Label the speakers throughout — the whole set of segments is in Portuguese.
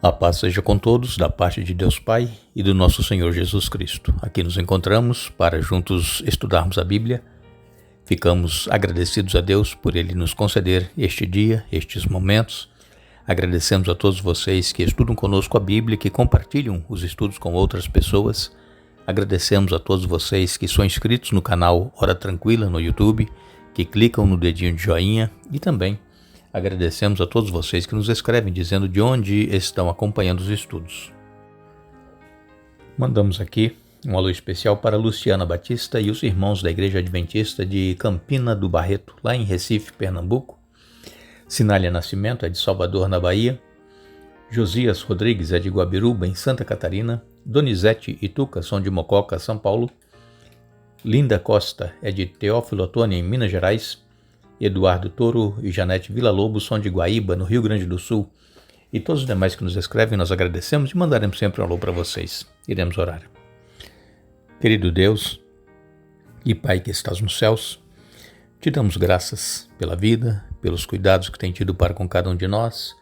Speaker 1: A paz seja com todos, da parte de Deus Pai e do nosso Senhor Jesus Cristo. Aqui nos encontramos para juntos estudarmos a Bíblia. Ficamos agradecidos a Deus por Ele nos conceder este dia, estes momentos. Agradecemos a todos vocês que estudam conosco a Bíblia, que compartilham os estudos com outras pessoas. Agradecemos a todos vocês que são inscritos no canal Hora Tranquila no YouTube, que clicam no dedinho de joinha e também agradecemos a todos vocês que nos escrevem dizendo de onde estão acompanhando os estudos. Mandamos aqui um alô especial para Luciana Batista e os irmãos da Igreja Adventista de Campina do Barreto, lá em Recife, Pernambuco. Sinália Nascimento é de Salvador, na Bahia. Josias Rodrigues é de Guabiruba, em Santa Catarina. Donizete e Tuca são de Mococa, São Paulo. Linda Costa é de Teófilo Otoni, em Minas Gerais. Eduardo Toro e Janete Villa-Lobos são de Guaíba, no Rio Grande do Sul. E todos os demais que nos escrevem, nós agradecemos e mandaremos sempre um alô para vocês. Iremos orar. Querido Deus e Pai que estás nos céus, te damos graças pela vida, pelos cuidados que tem tido para com cada um de nós.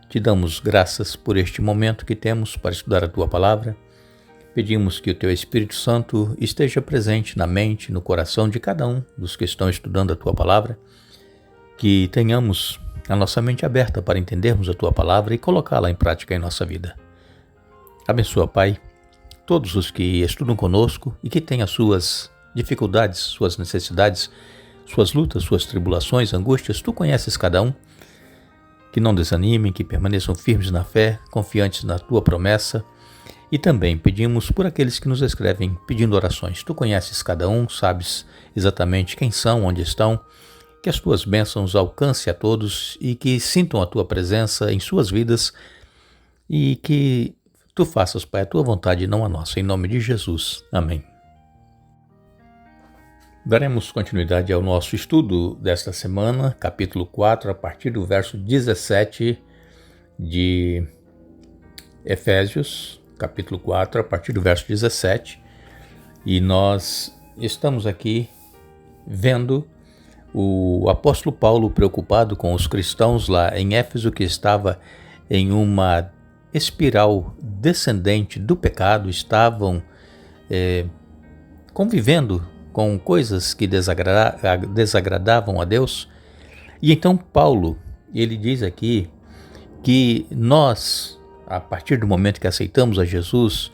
Speaker 1: Te damos graças por este momento que temos para estudar a Tua Palavra. Pedimos que o Teu Espírito Santo esteja presente na mente, no coração de cada um dos que estão estudando a Tua Palavra, que tenhamos a nossa mente aberta para entendermos a Tua Palavra e colocá-la em prática em nossa vida. Abençoa, Pai, todos os que estudam conosco e que têm as suas dificuldades, suas necessidades, suas lutas, suas tribulações, angústias. Tu conheces cada um. Que não desanimem, que permaneçam firmes na fé, confiantes na Tua promessa. E também pedimos por aqueles que nos escrevem pedindo orações. Tu conheces cada um, sabes exatamente quem são, onde estão. Que as Tuas bênçãos alcancem a todos e que sintam a Tua presença em suas vidas e que Tu faças, Pai, a Tua vontade e não a nossa. Em nome de Jesus. Amém. Daremos continuidade ao nosso estudo desta semana, capítulo 4, a partir do verso 17 de Efésios, capítulo 4, a partir do verso 17. E nós estamos aqui vendo o apóstolo Paulo preocupado com os cristãos lá em Éfeso, que estava em uma espiral descendente do pecado, estavam convivendo com coisas que desagradavam a Deus. E então Paulo, ele diz aqui que nós, a partir do momento que aceitamos a Jesus,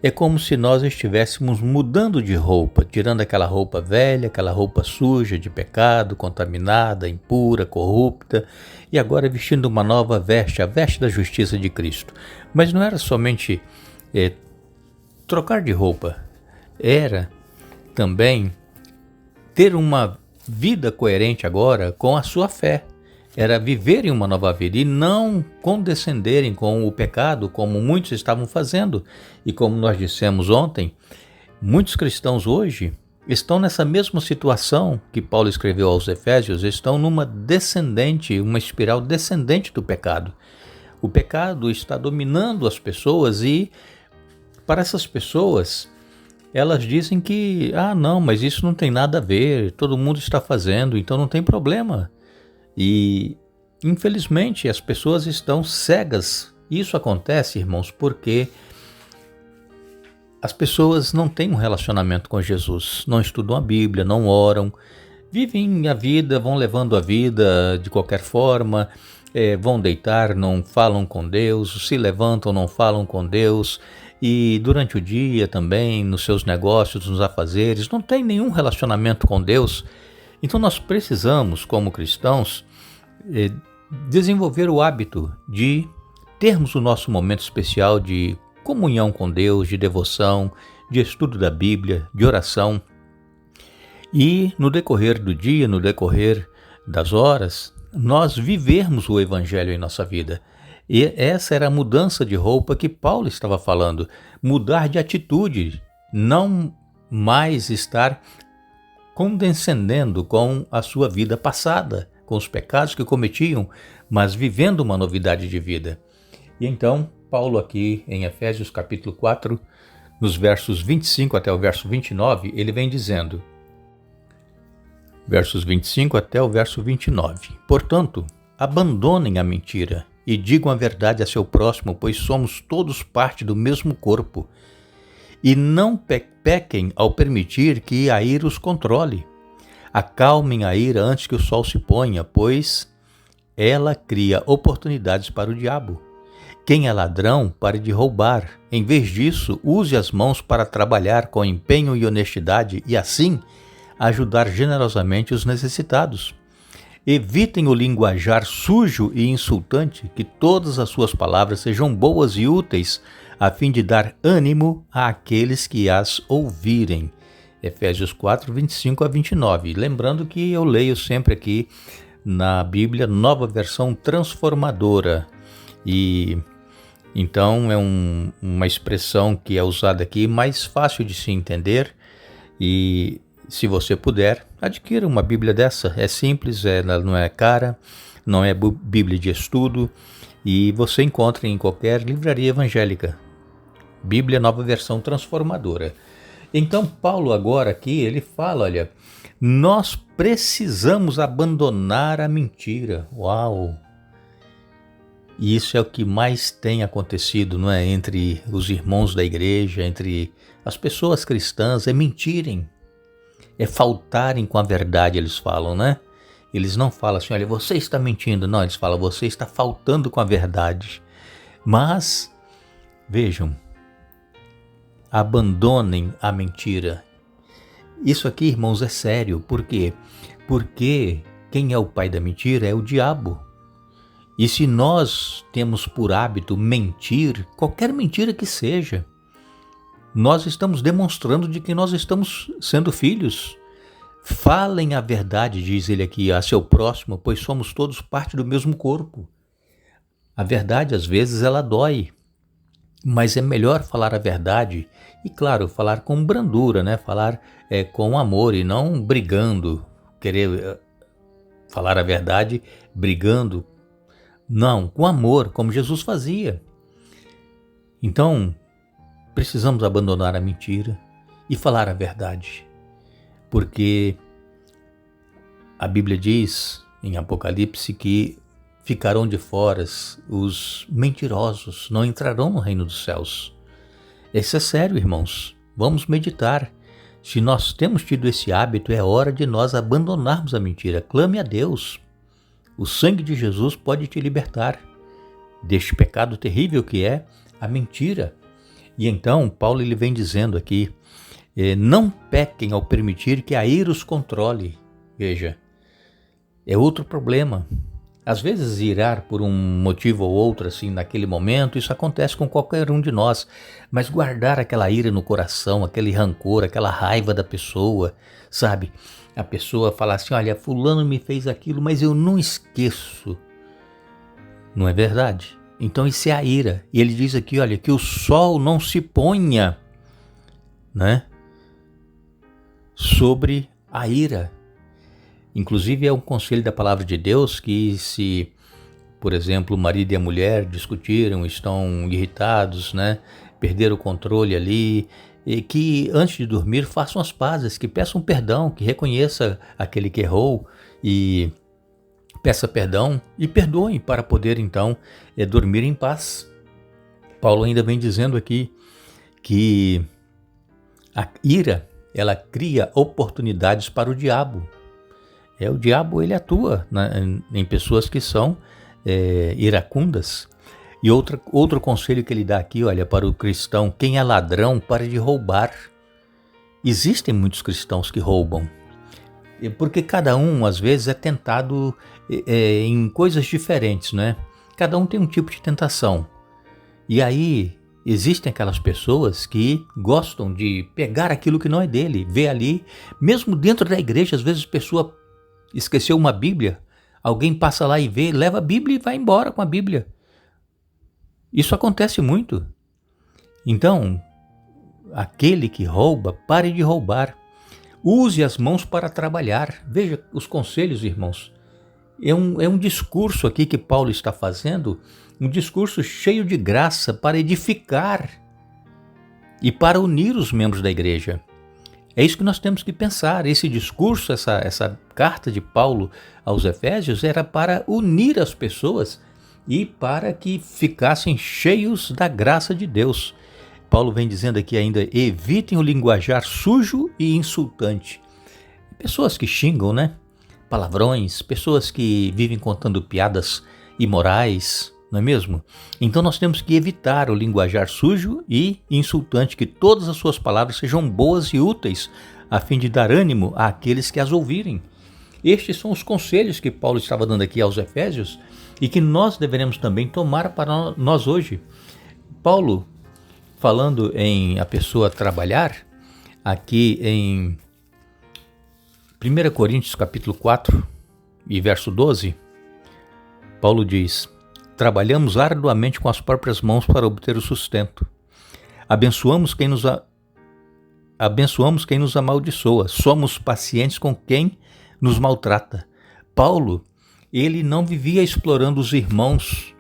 Speaker 1: é como se nós estivéssemos mudando de roupa, tirando aquela roupa velha, aquela roupa suja de pecado, contaminada, impura, corrupta, e agora vestindo uma nova veste, a veste da justiça de Cristo. Mas não era somente trocar de roupa, era também ter uma vida coerente agora com a sua fé. Era viverem uma nova vida e não condescenderem com o pecado como muitos estavam fazendo. E como nós dissemos ontem, muitos cristãos hoje estão nessa mesma situação que Paulo escreveu aos Efésios, estão numa uma espiral descendente do pecado. O pecado está dominando as pessoas e para essas pessoas, elas dizem que, não, mas isso não tem nada a ver, todo mundo está fazendo, então não tem problema. E, infelizmente, as pessoas estão cegas. Isso acontece, irmãos, porque as pessoas não têm um relacionamento com Jesus, não estudam a Bíblia, não oram, vivem a vida, vão levando a vida de qualquer forma, vão deitar, não falam com Deus, se levantam, não falam com Deus, e durante o dia também, nos seus negócios, nos afazeres, não tem nenhum relacionamento com Deus. Então nós precisamos, como cristãos, desenvolver o hábito de termos o nosso momento especial de comunhão com Deus, de devoção, de estudo da Bíblia, de oração. E no decorrer do dia, no decorrer das horas, nós vivermos o Evangelho em nossa vida. E essa era a mudança de roupa que Paulo estava falando. Mudar de atitude, não mais estar condescendendo com a sua vida passada, com os pecados que cometiam, mas vivendo uma novidade de vida. E então, Paulo aqui em Efésios capítulo 4, nos versos 25 até o verso 29, ele vem dizendo, versos 25 até o verso 29, portanto, abandonem a mentira e digam a verdade a seu próximo, pois somos todos parte do mesmo corpo. E não pequem ao permitir que a ira os controle. Acalmem a ira antes que o sol se ponha, pois ela cria oportunidades para o diabo. Quem é ladrão, pare de roubar. Em vez disso, use as mãos para trabalhar com empenho e honestidade e, assim, ajudar generosamente os necessitados. Evitem o linguajar sujo e insultante, que todas as suas palavras sejam boas e úteis, a fim de dar ânimo àqueles que as ouvirem. Efésios 4, 25 a 29. Lembrando que eu leio sempre aqui na Bíblia, Nova Versão Transformadora. E então é uma expressão que é usada aqui, mais fácil de se entender. E se você puder, adquira uma Bíblia dessa. É simples, não é cara, não é Bíblia de estudo. E você encontra em qualquer livraria evangélica. Bíblia Nova Versão Transformadora. Então Paulo agora aqui, ele fala, olha, nós precisamos abandonar a mentira. Uau! E isso é o que mais tem acontecido, não é? Entre os irmãos da igreja, entre as pessoas cristãs, é mentirem. É faltarem com a verdade, eles falam, né? Eles não falam assim, olha, você está mentindo. Não, eles falam, você está faltando com a verdade. Mas, vejam, abandonem a mentira. Isso aqui, irmãos, é sério. Por quê? Porque quem é o pai da mentira é o diabo. E se nós temos por hábito mentir, qualquer mentira que seja, nós estamos demonstrando de que nós estamos sendo filhos. Falem a verdade, diz ele aqui, a seu próximo, pois somos todos parte do mesmo corpo. A verdade, às vezes, ela dói, mas é melhor falar a verdade e, claro, falar com brandura, né? Falar com amor e não brigando, querer falar a verdade brigando. Não, com amor, como Jesus fazia. Então, precisamos abandonar a mentira e falar a verdade. Porque a Bíblia diz em Apocalipse que ficarão de fora os mentirosos, não entrarão no reino dos céus. Isso é sério, irmãos. Vamos meditar. Se nós temos tido esse hábito, é hora de nós abandonarmos a mentira. Clame a Deus. O sangue de Jesus pode te libertar deste pecado terrível que é a mentira. E então, Paulo ele vem dizendo aqui, não pequem ao permitir que a ira os controle. Veja, é outro problema. Às vezes irar por um motivo ou outro, assim, naquele momento, isso acontece com qualquer um de nós. Mas guardar aquela ira no coração, aquele rancor, aquela raiva da pessoa, sabe? A pessoa falar assim, olha, fulano me fez aquilo, mas eu não esqueço. Não é verdade? Então isso é a ira. E ele diz aqui, olha, que o sol não se ponha, né, sobre a ira. Inclusive é um conselho da palavra de Deus que se, por exemplo, o marido e a mulher discutiram, estão irritados, né, perderam o controle ali, e que antes de dormir façam as pazes, que peçam perdão, que reconheça aquele que errou e peça perdão e perdoem para poder então dormir em paz. Paulo ainda vem dizendo aqui que a ira, ela cria oportunidades para o diabo. O diabo, ele atua em pessoas que são iracundas. E outro conselho que ele dá aqui, olha, para o cristão, quem é ladrão, pare de roubar. Existem muitos cristãos que roubam, porque cada um, às vezes, é tentado em coisas diferentes, né? Cada um tem um tipo de tentação. E aí, existem aquelas pessoas que gostam de pegar aquilo que não é dele, ver ali, mesmo dentro da igreja, às vezes a pessoa esqueceu uma Bíblia, alguém passa lá e vê, leva a Bíblia e vai embora com a Bíblia. Isso acontece muito. Então, aquele que rouba, pare de roubar. Use as mãos para trabalhar. Veja os conselhos, irmãos. É um discurso aqui que Paulo está fazendo, um discurso cheio de graça para edificar e para unir os membros da igreja. É isso que nós temos que pensar. Esse discurso, essa carta de Paulo aos Efésios era para unir as pessoas e para que ficassem cheios da graça de Deus. Paulo vem dizendo aqui ainda: evitem o linguajar sujo e insultante. Pessoas que xingam, né? Palavrões, pessoas que vivem contando piadas imorais, não é mesmo? Então nós temos que evitar o linguajar sujo e insultante, que todas as suas palavras sejam boas e úteis, a fim de dar ânimo àqueles que as ouvirem. Estes são os conselhos que Paulo estava dando aqui aos Efésios e que nós deveremos também tomar para nós hoje. Paulo, falando em a pessoa trabalhar, aqui em 1 Coríntios capítulo 4 e verso 12, Paulo diz: trabalhamos arduamente com as próprias mãos para obter o sustento. Abençoamos quem nos amaldiçoa. Somos pacientes com quem nos maltrata. Paulo, ele não vivia explorando os irmãos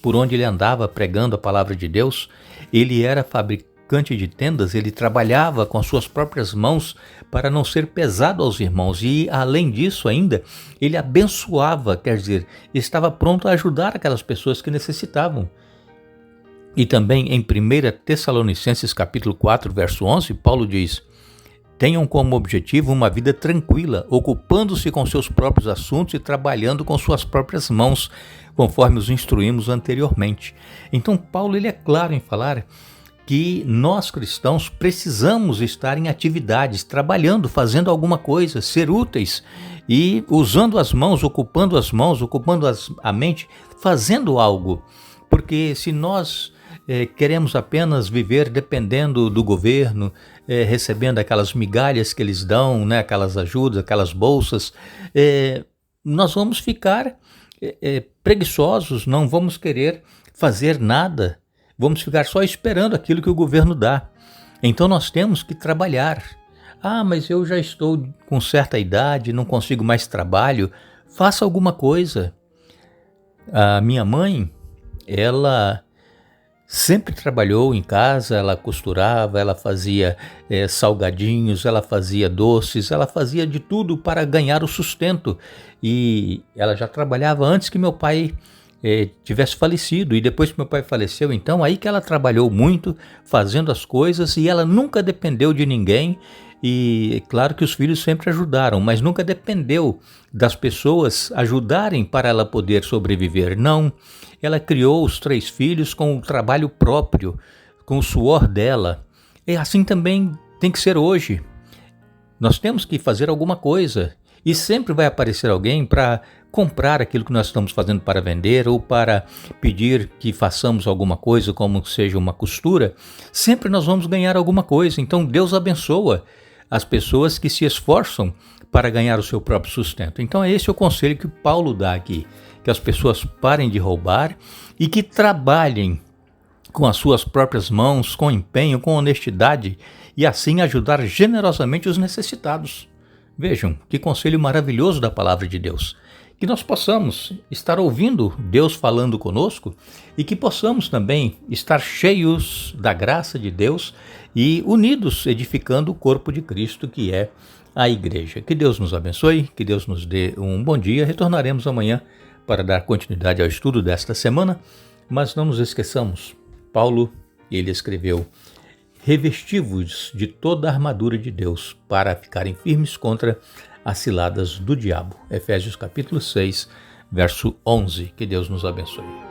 Speaker 1: por onde ele andava pregando a palavra de Deus. Ele era fabricante de tendas, ele trabalhava com as suas próprias mãos para não ser pesado aos irmãos. E, além disso ainda, ele abençoava, quer dizer, estava pronto a ajudar aquelas pessoas que necessitavam. E também em 1 Tessalonicenses capítulo 4, verso 11, Paulo diz: tenham como objetivo uma vida tranquila, ocupando-se com seus próprios assuntos e trabalhando com suas próprias mãos, conforme os instruímos anteriormente. Então Paulo ele é claro em falar que nós cristãos precisamos estar em atividades, trabalhando, fazendo alguma coisa, ser úteis e usando as mãos, ocupando a mente, fazendo algo. Porque se nós queremos apenas viver dependendo do governo, recebendo aquelas migalhas que eles dão, né, aquelas ajudas, aquelas bolsas, nós vamos ficar preguiçosos, não vamos querer fazer nada, vamos ficar só esperando aquilo que o governo dá. Então nós temos que trabalhar. Ah, mas eu já estou com certa idade, não consigo mais trabalho. Faça alguma coisa. A minha mãe, ela sempre trabalhou em casa, ela costurava, ela fazia salgadinhos, ela fazia doces, ela fazia de tudo para ganhar o sustento. E ela já trabalhava antes que meu pai tivesse falecido, e depois que meu pai faleceu, então aí que ela trabalhou muito, fazendo as coisas, e ela nunca dependeu de ninguém. E claro que os filhos sempre ajudaram, mas nunca dependeu das pessoas ajudarem para ela poder sobreviver. Não, ela criou os 3 filhos com o trabalho próprio, com o suor dela. E assim também tem que ser hoje. Nós temos que fazer alguma coisa, e sempre vai aparecer alguém para comprar aquilo que nós estamos fazendo para vender, ou para pedir que façamos alguma coisa, como seja uma costura. Sempre nós vamos ganhar alguma coisa. Então Deus abençoa as pessoas que se esforçam para ganhar o seu próprio sustento. Então é esse o conselho que Paulo dá aqui, que as pessoas parem de roubar e que trabalhem com as suas próprias mãos, com empenho, com honestidade, e assim ajudar generosamente os necessitados. Vejam, que conselho maravilhoso da palavra de Deus. Que nós possamos estar ouvindo Deus falando conosco e que possamos também estar cheios da graça de Deus e unidos, edificando o corpo de Cristo, que é a igreja. Que Deus nos abençoe, que Deus nos dê um bom dia. Retornaremos amanhã para dar continuidade ao estudo desta semana, mas não nos esqueçamos, Paulo, ele escreveu: revesti-vos de toda a armadura de Deus para ficarem firmes contra as ciladas do diabo. Efésios capítulo 6, verso 11. Que Deus nos abençoe.